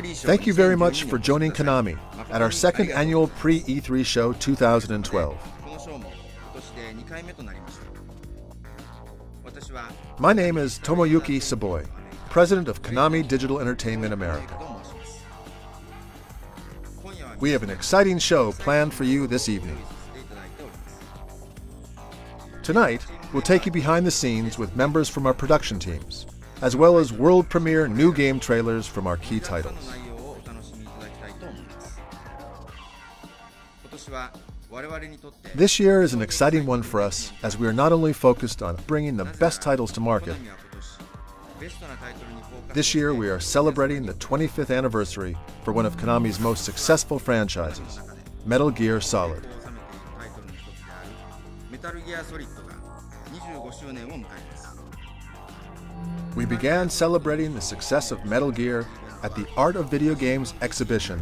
Thank you very much for joining Konami at our second annual Pre E3 Show 2012. My name is Tomoyuki Saboi, President of Konami Digital Entertainment America. We have an exciting show planned for you this evening. Tonight, we'll take you behind the scenes with members from our production teams, as well as world premiere new game trailers from our key titles. This year is an exciting one for us, as we are not only focused on bringing the best titles to market. This year we are celebrating the 25th anniversary for one of Konami's most successful franchises, Metal Gear Solid. We began celebrating the success of Metal Gear at the Art of Video Games exhibition,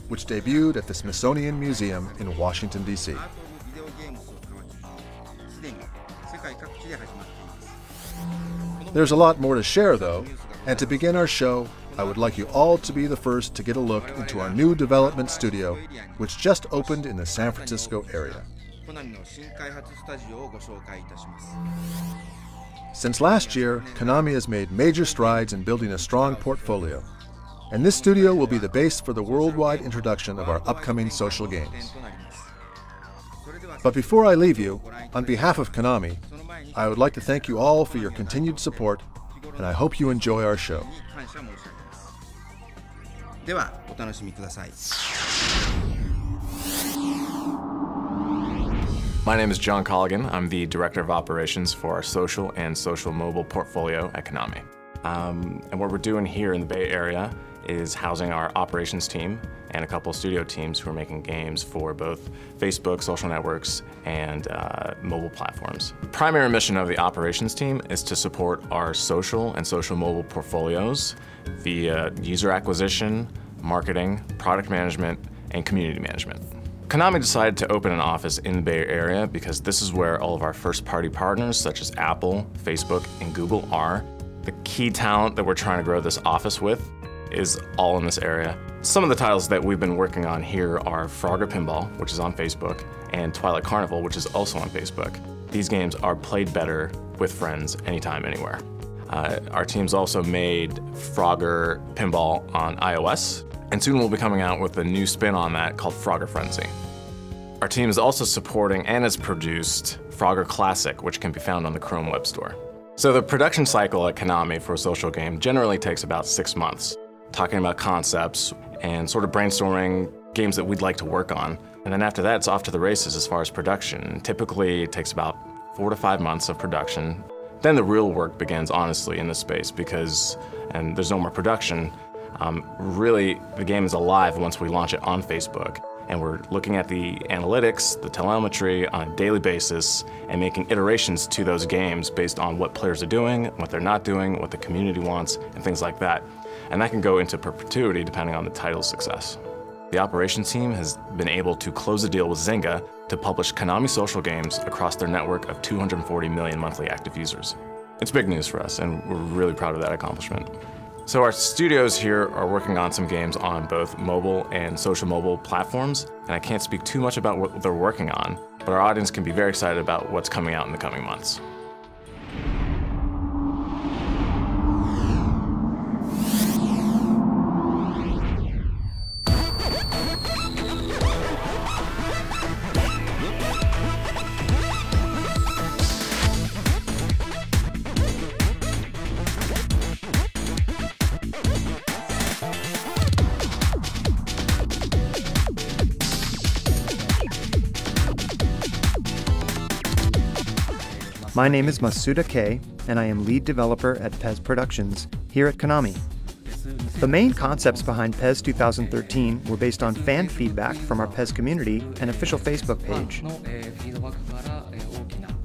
which debuted at the Smithsonian Museum in Washington, D.C. There's a lot more to share, though, and to begin our show, I would like you all to be the first to get a look into our new development studio, which just opened in the San Francisco area. Since last year, Konami has made major strides in building a strong portfolio, and this studio will be the base for the worldwide introduction of our upcoming social games. But before I leave you, on behalf of Konami, I would like to thank you all for your continued support, and I hope you enjoy our show. My name is John Colligan. I'm the Director of Operations for our social and social mobile portfolio at Konami. And what we're doing here in the Bay Area is housing our operations team and a couple of studio teams who are making games for both Facebook, social networks, and mobile platforms. The primary mission of the operations team is to support our social and social mobile portfolios via user acquisition, marketing, product management, and community management. Konami decided to open an office in the Bay Area because this is where all of our first-party partners such as Apple, Facebook, and Google are. The key talent that we're trying to grow this office with is all in this area. Some of the titles that we've been working on here are Frogger Pinball, which is on Facebook, and Twilight Carnival, which is also on Facebook. These games are played better with friends anytime, anywhere. Our team's also made Frogger Pinball on iOS, and soon we'll be coming out with a new spin on that called Frogger Frenzy. Our team is also supporting and has produced Frogger Classic, which can be found on the Chrome Web Store. So the production cycle at Konami for a social game generally takes about 6 months, talking about concepts and sort of brainstorming games that we'd like to work on. And then after that, it's off to the races as far as production. Typically, it takes about 4 to 5 months of production. Then the real work begins, honestly, in this space and there's no more production. Really, the game is alive once we launch it on Facebook. And we're looking at the analytics, the telemetry on a daily basis, and making iterations to those games based on what players are doing, what they're not doing, what the community wants, and things like that. And that can go into perpetuity depending on the title's success. The operations team has been able to close a deal with Zynga to publish Konami social games across their network of 240 million monthly active users. It's big news for us, and we're really proud of that accomplishment. So our studios here are working on some games on both mobile and social mobile platforms, and I can't speak too much about what they're working on, but our audience can be very excited about what's coming out in the coming months. My name is Masuda Kei, and I am lead developer at PES Productions here at Konami. The main concepts behind PES 2013 were based on fan feedback from our PES community and official Facebook page.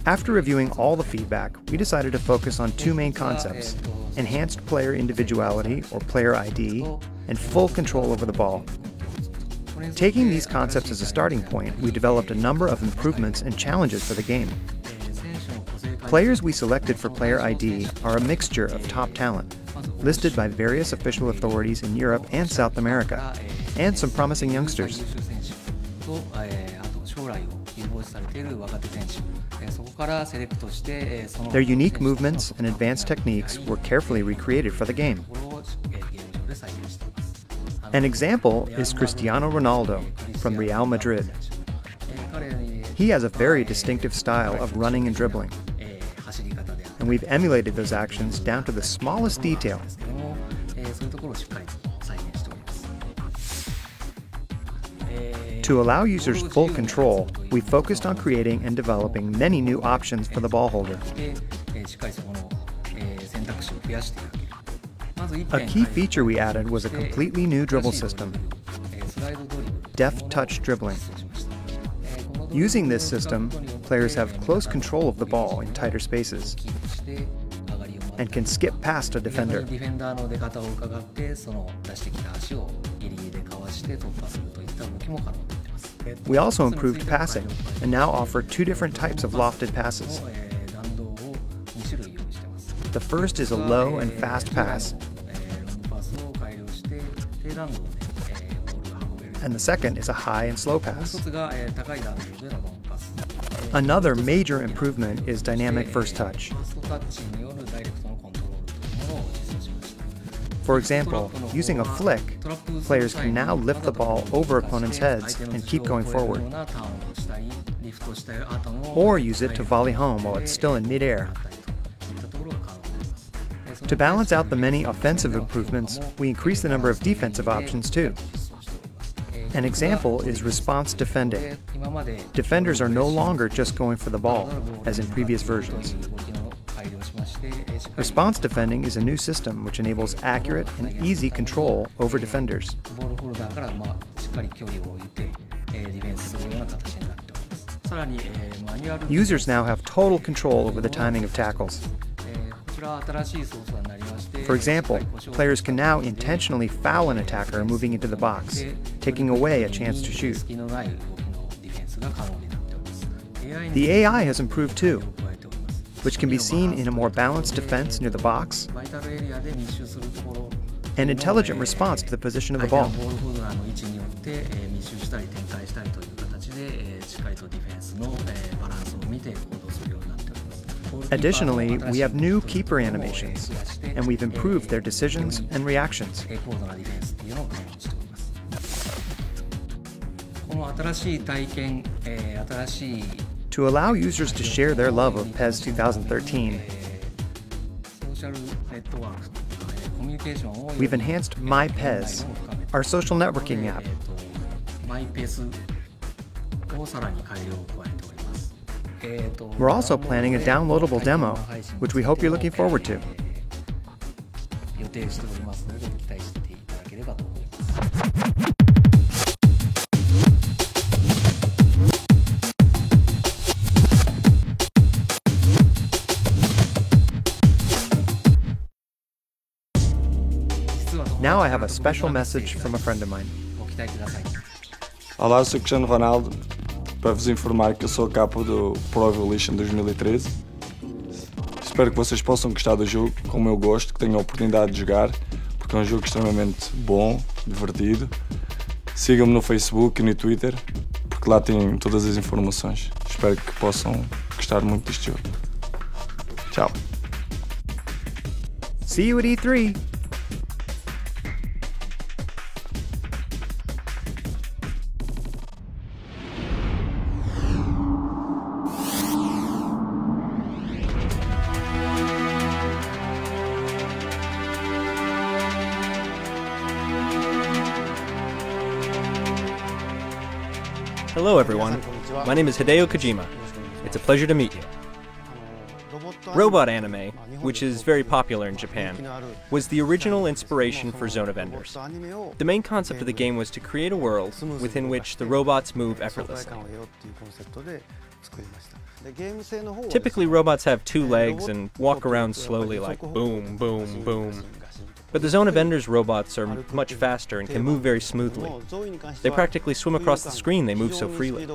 After reviewing all the feedback, we decided to focus on 2 main concepts: enhanced player individuality, or player ID, and full control over the ball. Taking these concepts as a starting point, we developed a number of improvements and challenges for the game. Players we selected for Player ID are a mixture of top talent. listed by various official authorities in Europe and South America, and some promising youngsters. Their unique movements and advanced techniques were carefully recreated for the game. An example is Cristiano Ronaldo from Real Madrid. He has a very distinctive style of running and dribbling, and we've emulated those actions down to the smallest detail. To allow users full control, we focused on creating and developing many new options for the ball holder. A key feature we added was a completely new dribble system, deft touch dribbling. Using this system, players have close control of the ball in tighter spaces and can skip past a defender. We also improved passing and now offer two different types of lofted passes. The first is a low and fast pass, and the second is a high and slow pass. Another major improvement is dynamic first touch. For example, using a flick, players can now lift the ball over opponents' heads and keep going forward, or use it to volley home while it's still in mid-air. To balance out the many offensive improvements, we increased the number of defensive options too. An example is response defending. Defenders are no longer just going for the ball, as in previous versions. Response defending is a new system which enables accurate and easy control over defenders. Users now have total control over the timing of tackles. For example, players can now intentionally foul an attacker moving into the box, taking away a chance to shoot. The AI has improved too, which can be seen in a more balanced defense near the box and intelligent response to the position of the ball. Additionally, we have new keeper animations, and we've improved their decisions and reactions. To allow users to share their love of PES 2013, we've enhanced My PES, our social networking app. We're also planning a downloadable demo, which we hope you're looking forward to. Now I have a special message from a friend of mine. Olá, eu sou Cristiano Ronaldo, para vos informar que eu sou a capa do Pro Evolution 2013. Espero que vocês possam gostar do jogo, como eu gosto, que tenham a oportunidade de jogar, porque é um jogo extremamente bom, divertido. Sigam-me no Facebook e no Twitter, porque lá tem todas as informações. Espero que possam gostar muito deste jogo. Tchau. See you at E3! Hello everyone, my name is Hideo Kojima. It's a pleasure to meet you. Robot anime, which is very popular in Japan, was the original inspiration for Zone of Enders. The main concept of the game was to create a world within which the robots move effortlessly. Typically robots have two legs and walk around slowly like boom, boom, boom. But the Zone of Enders robots are much faster and can move very smoothly. They practically swim across the screen, they move so freely.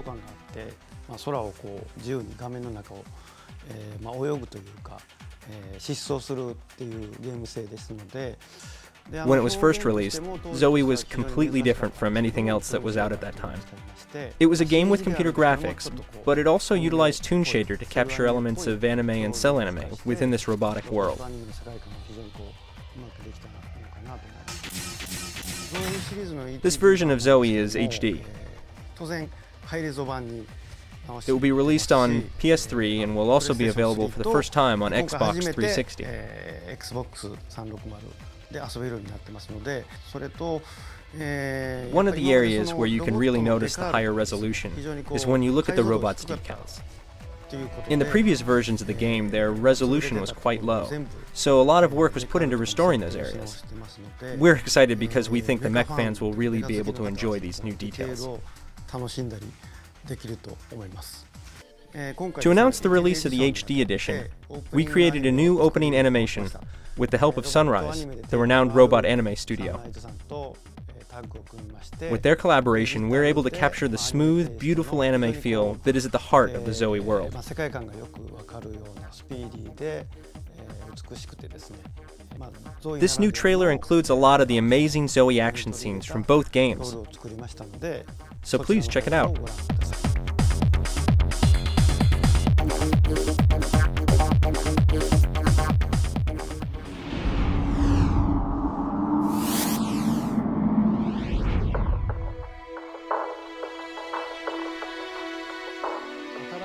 When it was first released, Zoe was completely different from anything else that was out at that time. It was a game with computer graphics, but it also utilized Toon Shader to capture elements of anime and cell anime within this robotic world. This version of Zoe is HD. It will be released on PS3 and will also be available for the first time on Xbox 360. One of the areas where you can really notice the higher resolution is when you look at the robot's decals. In the previous versions of the game, their resolution was quite low, so a lot of work was put into restoring those areas. We're excited because we think the mech fans will really be able to enjoy these new details. To announce the release of the HD edition, we created a new opening animation with the help of Sunrise, the renowned robot anime studio. With their collaboration, we're able to capture the smooth, beautiful anime feel that is at the heart of the Zoe world. This new trailer includes a lot of the amazing Zoe action scenes from both games, so please check it out.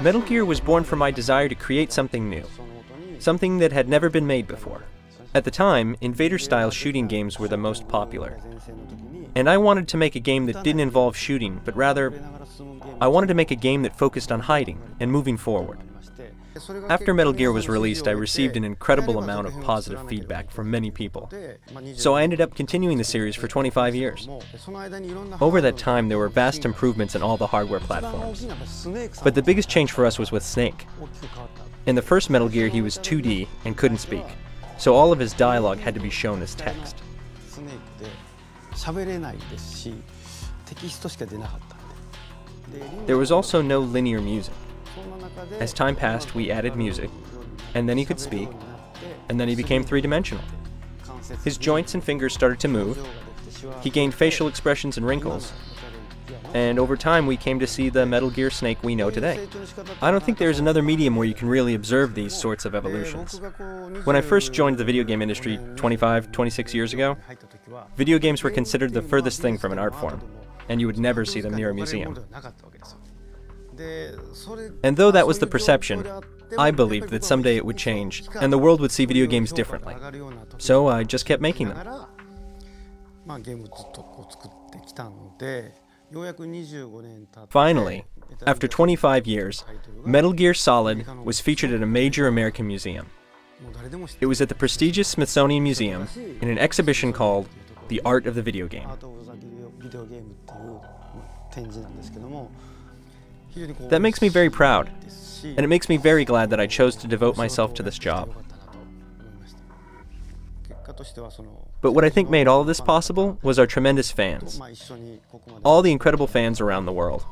Metal Gear was born from my desire to create something new, something that had never been made before. At the time, invader-style shooting games were the most popular. And I wanted to make a game that didn't involve shooting, but rather, I wanted to make a game that focused on hiding and moving forward. After Metal Gear was released, I received an incredible amount of positive feedback from many people. So I ended up continuing the series for 25 years. Over that time, there were vast improvements in all the hardware platforms. But the biggest change for us was with Snake. In the first Metal Gear, he was 2D and couldn't speak, so all of his dialogue had to be shown as text. There was also no linear music. As time passed, we added music, and then he could speak, and then he became three-dimensional. His joints and fingers started to move, he gained facial expressions and wrinkles, and over time we came to see the Metal Gear Snake we know today. I don't think there's another medium where you can really observe these sorts of evolutions. When I first joined the video game industry 26 years ago, video games were considered the furthest thing from an art form, and you would never see them near a museum. And though that was the perception, I believed that someday it would change, and the world would see video games differently. So I just kept making them. Finally, after 25 years, Metal Gear Solid was featured at a major American museum. It was at the prestigious Smithsonian Museum in an exhibition called The Art of the Video Game. That makes me very proud, and it makes me very glad that I chose to devote myself to this job. But what I think made all of this possible was our tremendous fans. All the incredible fans around the world.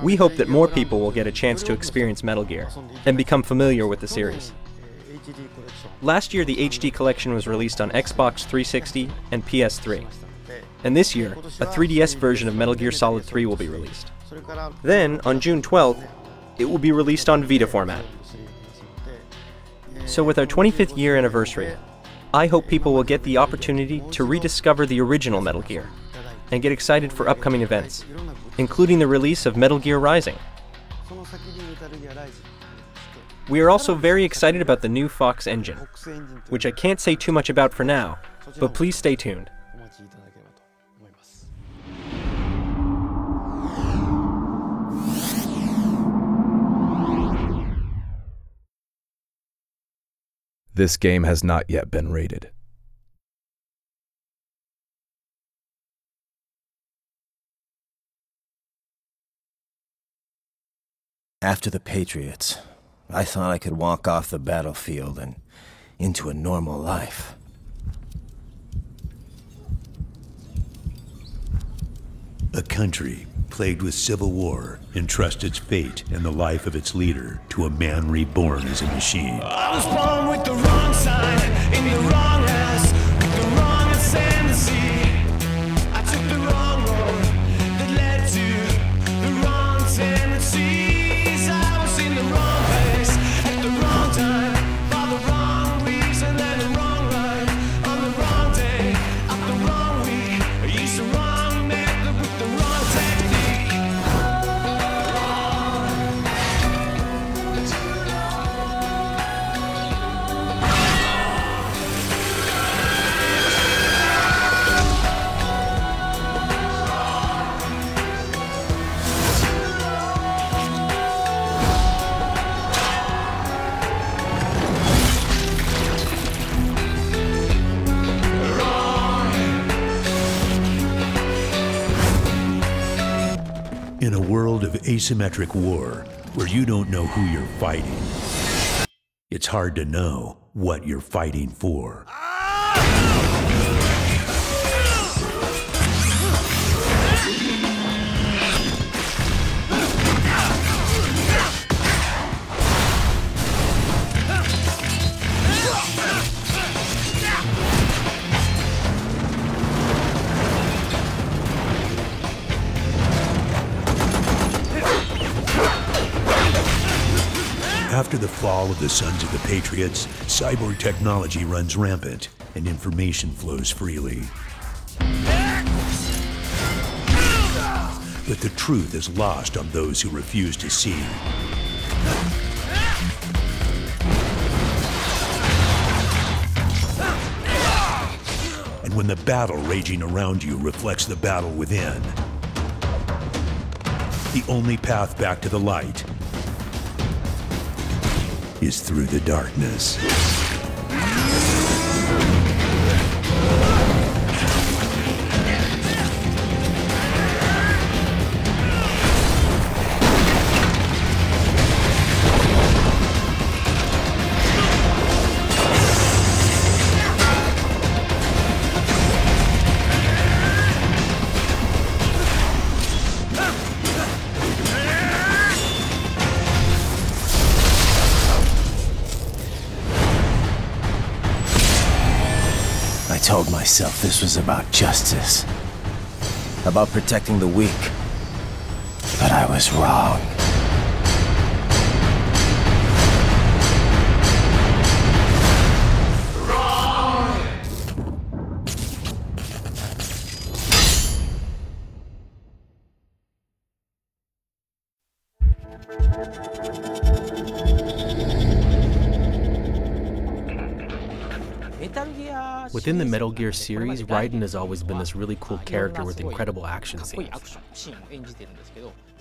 We hope that more people will get a chance to experience Metal Gear and become familiar with the series. Last year, the HD collection was released on Xbox 360 and PS3. And this year, a 3DS version of Metal Gear Solid 3 will be released. Then, on June 12th, it will be released on Vita format. So with our 25th year anniversary, I hope people will get the opportunity to rediscover the original Metal Gear and get excited for upcoming events, including the release of Metal Gear Rising. We are also very excited about the new Fox engine, which I can't say too much about for now, but please stay tuned. This game has not yet been rated. After the Patriots, I thought I could walk off the battlefield and into a normal life. A country plagued with civil war, entrusts its fate and the life of its leader to a man reborn as a machine. I was born with the wrong sign, in the wrong house, with the wrong ascendancy. I took the wrong road that led to the wrong tendencies. I was in the wrong place, at the wrong time, for the wrong reason and the wrong rhyme. On the wrong day, of the wrong week, I used the wrong method with the wrong technique. In a world of asymmetric war, where you don't know who you're fighting, it's hard to know what you're fighting for. After the fall of the Sons of the Patriots, cyborg technology runs rampant and information flows freely. But the truth is lost on those who refuse to see. And when the battle raging around you reflects the battle within, the only path back to the light is through the darkness. I told myself this was about justice, about protecting the weak, but I was wrong. Within the Metal Gear series, Raiden has always been this really cool character with incredible action scenes.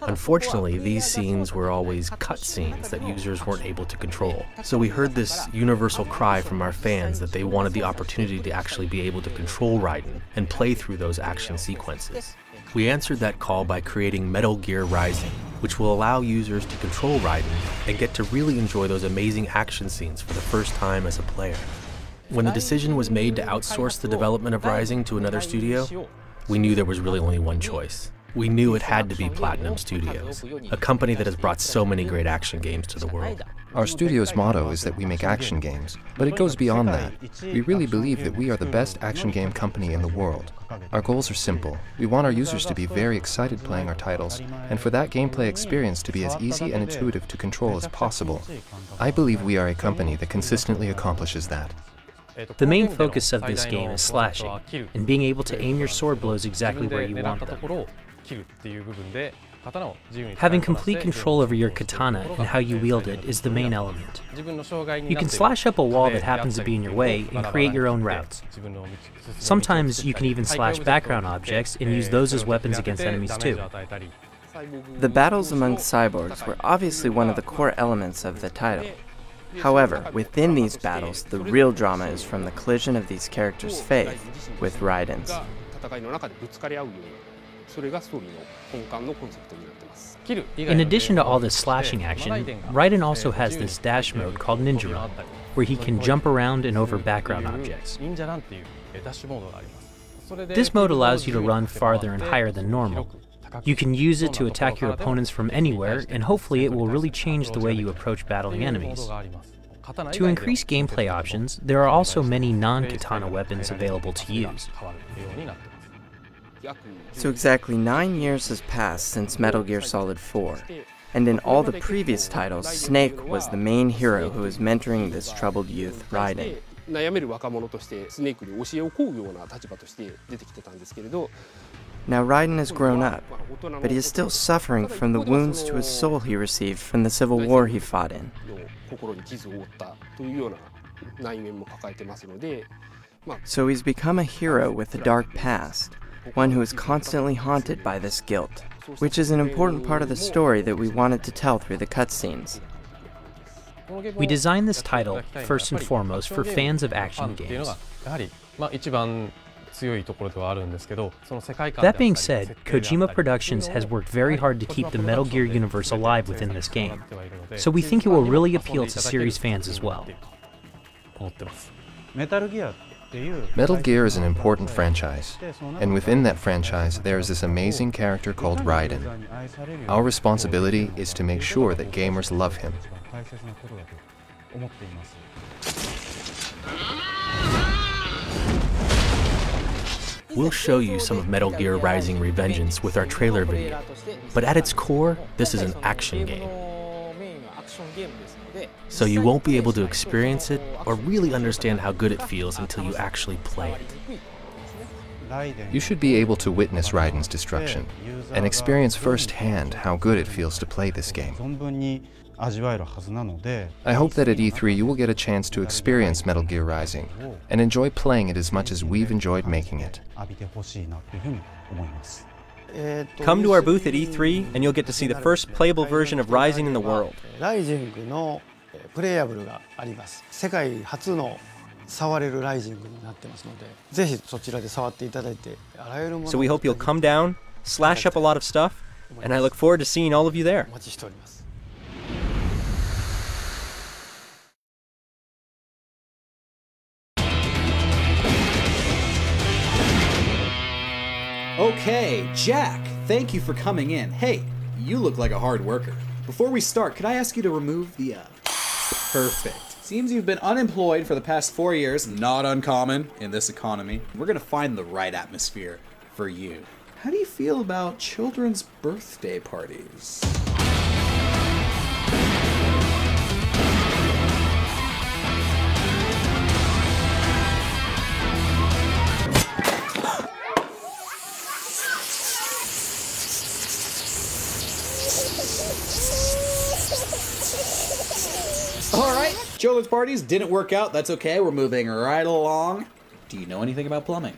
Unfortunately, these scenes were always cutscenes that users weren't able to control. So we heard this universal cry from our fans that they wanted the opportunity to actually be able to control Raiden and play through those action sequences. We answered that call by creating Metal Gear Rising, which will allow users to control Raiden and get to really enjoy those amazing action scenes for the first time as a player. When the decision was made to outsource the development of Rising to another studio, we knew there was really only one choice. We knew it had to be Platinum Studios, a company that has brought so many great action games to the world. Our studio's motto is that we make action games, but it goes beyond that. We really believe that we are the best action game company in the world. Our goals are simple. We want our users to be very excited playing our titles, and for that gameplay experience to be as easy and intuitive to control as possible. I believe we are a company that consistently accomplishes that. The main focus of this game is slashing, and being able to aim your sword blows exactly where you want them. Having complete control over your katana and how you wield it is the main element. You can slash up a wall that happens to be in your way and create your own routes. Sometimes you can even slash background objects and use those as weapons against enemies too. The battles among cyborgs were obviously one of the core elements of the title. However, within these battles, the real drama is from the collision of these characters' faith with Raiden's. In addition to all this slashing action, Raiden also has this dash mode called Ninja Run, where he can jump around and over background objects. This mode allows you to run farther and higher than normal, You can use it to attack your opponents from anywhere, and hopefully it will really change the way you approach battling enemies. To increase gameplay options, there are also many non-katana weapons available to use. So exactly 9 years has passed since Metal Gear Solid 4, and in all the previous titles, Snake was the main hero who was mentoring this troubled youth, Raiden. Now Raiden has grown up, but he is still suffering from the wounds to his soul he received from the civil war he fought in. So he's become a hero with a dark past, one who is constantly haunted by this guilt, which is an important part of the story that we wanted to tell through the cutscenes. We designed this title, first and foremost, for fans of action games. That being said, Kojima Productions has worked very hard to keep the Metal Gear universe alive within this game, so we think it will really appeal to series fans as well. Metal Gear is an important franchise, and within that franchise there is this amazing character called Raiden. Our responsibility is to make sure that gamers love him. We'll show you some of Metal Gear Rising: Revengeance with our trailer video, but at its core, this is an action game. So you won't be able to experience it or really understand how good it feels until you actually play it. You should be able to witness Raiden's destruction and experience firsthand how good it feels to play this game. I hope that at E3 you will get a chance to experience Metal Gear Rising and enjoy playing it as much as we've enjoyed making it. Come to our booth at E3 and you'll get to see the first playable version of Rising in the world. So we hope you'll come down, slash up a lot of stuff, and I look forward to seeing all of you there. Okay, Jack, thank you for coming in. Hey, you look like a hard worker. Before we start, could I ask you to remove the, Perfect. Seems you've been unemployed for the past 4 years, not uncommon in this economy. We're gonna find the right atmosphere for you. How do you feel about children's birthday parties? Children's parties didn't work out. That's okay. We're moving right along. Do you know anything about plumbing?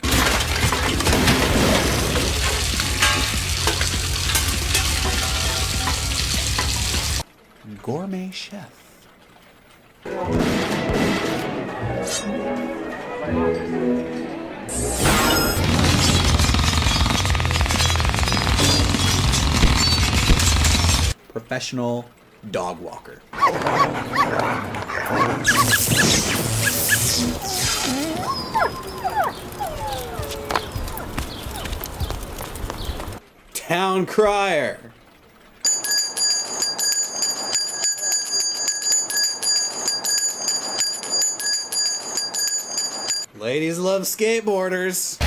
Gourmet chef. Professional dog walker. Town crier. Ladies love skateboarders.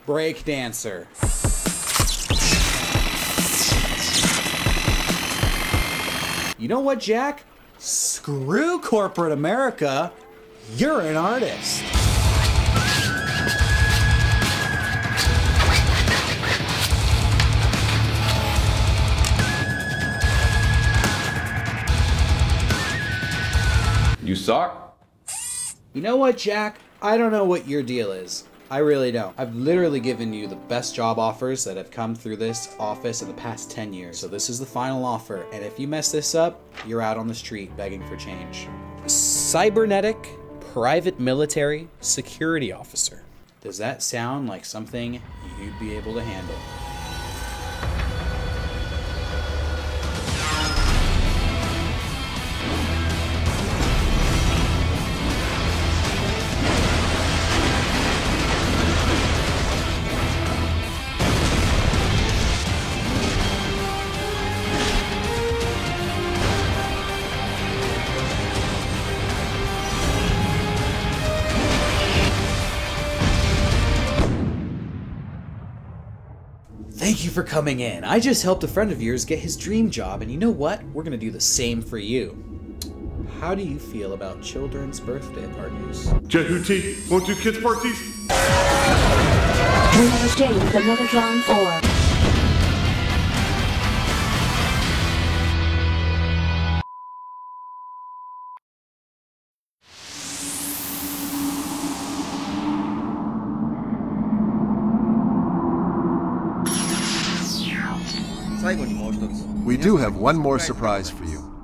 Break dancer. You know what, Jack? Screw corporate America. You're an artist. You suck. You know what, Jack? I don't know what your deal is. I really don't. I've literally given you the best job offers that have come through this office in the past 10 years. So this is the final offer. And if you mess this up, you're out on the street begging for change. Cybernetic Private Military Security Officer. Does that sound like something you'd be able to handle? Thank you for coming in. I just helped a friend of yours get his dream job, and you know what? We're gonna do the same for you. How do you feel about children's birthday parties? Jehuti, won't do kids' parties? We have achieved another drawing 4. We do have one more surprise for you.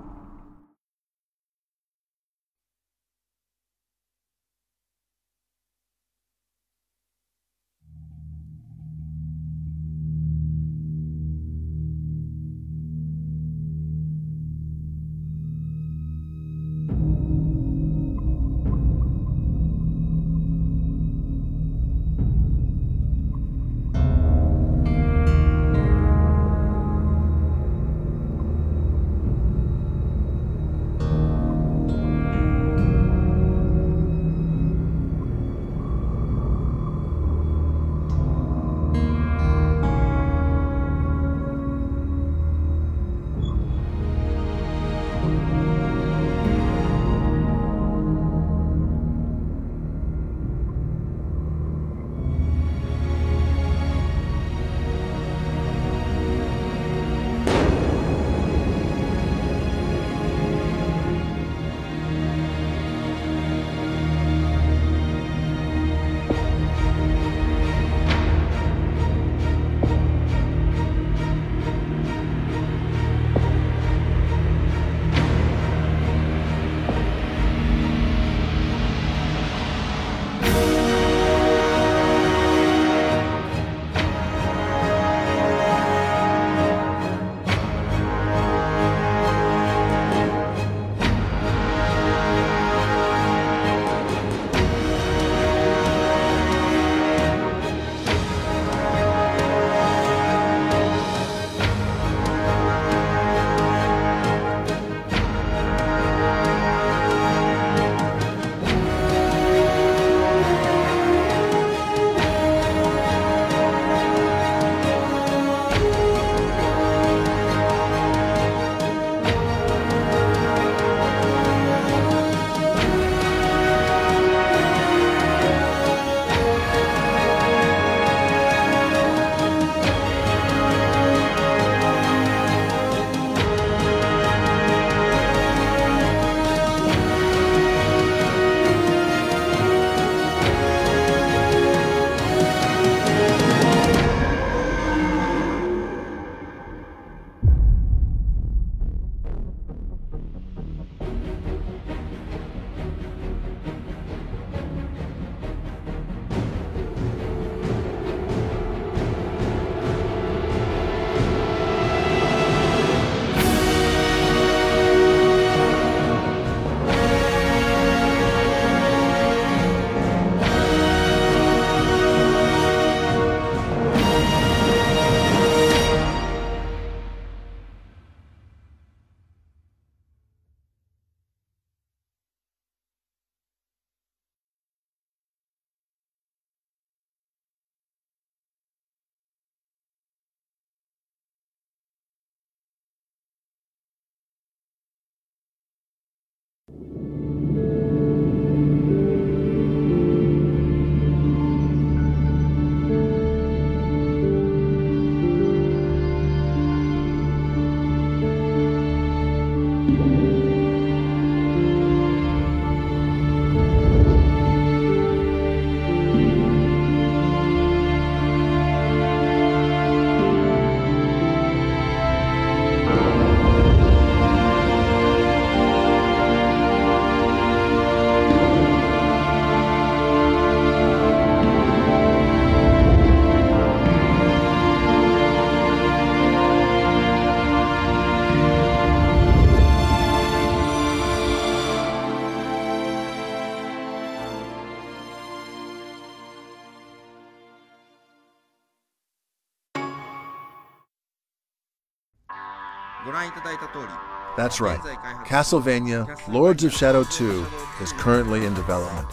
That's right. Castlevania Lords of Shadow 2 is currently in development.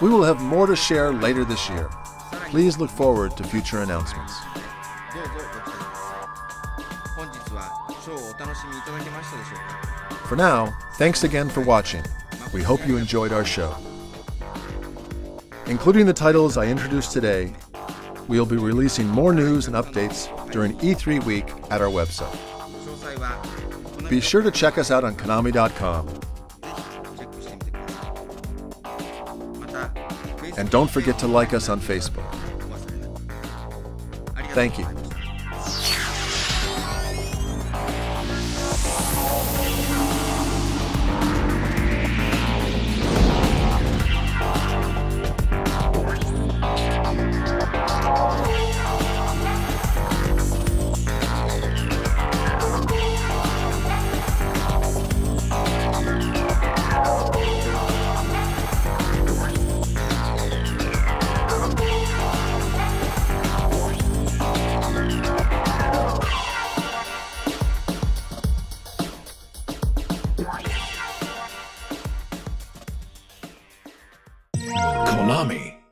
We will have more to share later this year. please look forward to future announcements. For now, thanks again for watching. We hope you enjoyed our show. Including the titles I introduced today, we'll be releasing more news and updates during E3 week at our website. Be sure to check us out on Konami.com. And don't forget to like us on Facebook. Thank you. Konami.